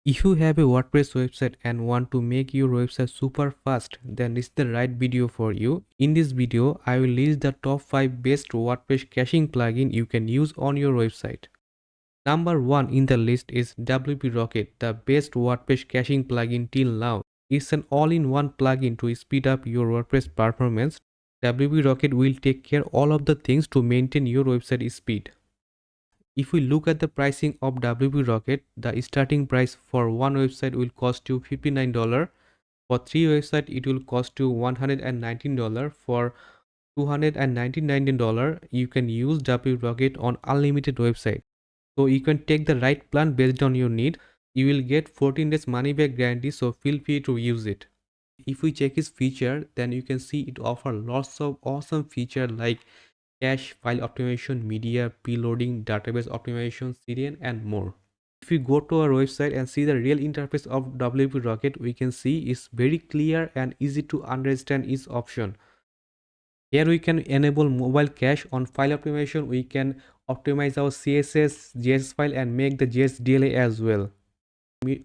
If you have a WordPress website and want to make your website super fast, then this is the right video for you. In this video, I will list the top 5 best WordPress caching plugin you can use on your website. Number 1 in the list is WP Rocket, the best WordPress caching plugin till now. It's an all-in-one plugin to speed up your WordPress performance. WP Rocket will take care all of the things to maintain your website speed. If we look at the pricing of WP Rocket, the starting price for one website will cost you $59. For 3 websites, it will cost you $119. For $299, you can use WP Rocket on unlimited website. So you can take the right plan based on your need. You will get 14 days money back guarantee, so feel free to use it. If we check its feature, then you can see it offers lots of awesome features like cache, file optimization, media, preloading, database optimization, CDN, and more. If we go to our website and see the real interface of WP Rocket, we can see it's very clear and easy to understand each option. Here we can enable mobile cache. On file optimization, we can optimize our CSS, JS file and make the JS DLA as well.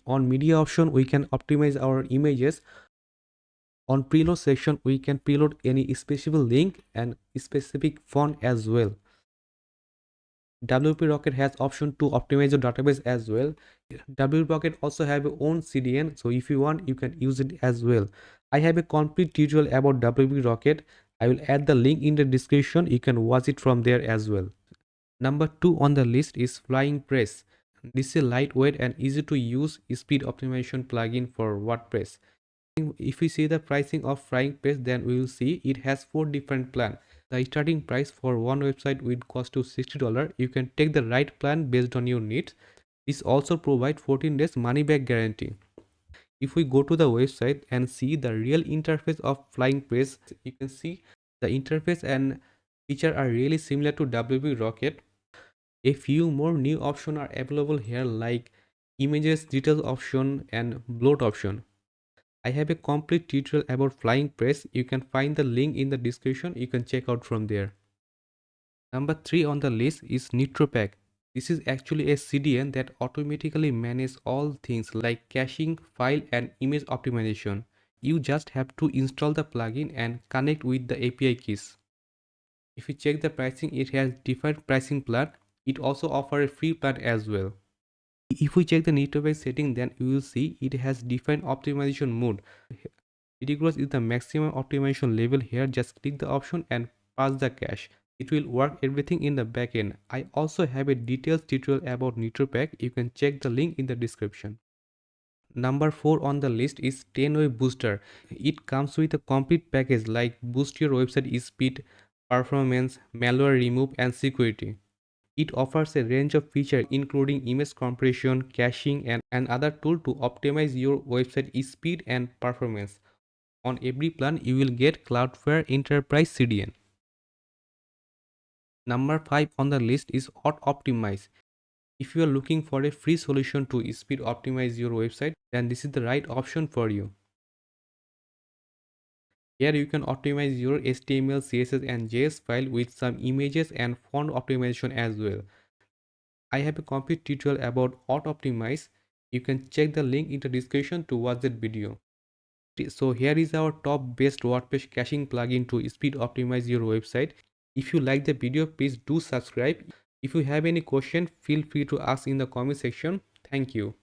On media option, we can optimize our images. On preload section, we can preload any specific link and specific font as well. WP Rocket has option to optimize your database as well. WP Rocket also have its own CDN, so if you want, you can use it as well. I have a complete tutorial about WP Rocket. I will add the link in the description. You can watch it from there as well. Number 2 on the list is FlyingPress. This is a lightweight and easy to use speed optimization plugin for WordPress. If we see the pricing of FlyingPress, then we will see it has 4 different plans. The starting price for one website will cost you $60. You can take the right plan based on your needs. This also provides 14 days money back guarantee. If we go to the website and see the real interface of FlyingPress, you can see the interface and feature are really similar to WP Rocket. A few more new options are available here like images details option and bloat option. I have a complete tutorial about FlyingPress. You can find the link in the description. You can check out from there. Number 3 on the list is NitroPack. This is actually a CDN that automatically manages all things like caching, file and image optimization. You just have to install the plugin and connect with the API keys. If you check the pricing, it has different pricing plan. It also offers a free plan as well. If we check the NitroPack setting, then you will see it has different optimization mode. Ridiculous is the maximum optimization level. Here just click the option and pass the cache. It will work everything in the backend. I also have a detailed tutorial about NitroPack. You can check the link in the description. Number 4 on the list is 10-way booster. It comes with a complete package like boost your website speed, performance, malware remove and security. It offers a range of features including image compression, caching and other tools to optimize your website speed and performance. On every plan, you will get Cloudflare Enterprise CDN. Number 5 on the list is Auto Optimize. If you are looking for a free solution to speed optimize your website, then this is the right option for you. Here you can optimize your HTML, CSS and JS file with some images and font optimization as well. I have a complete tutorial about Auto Optimize. You can check the link in the description to watch that video. So here is our top best WordPress caching plugin to speed optimize your website. If you like the video, please do subscribe. If you have any question, feel free to ask in the comment section. Thank you.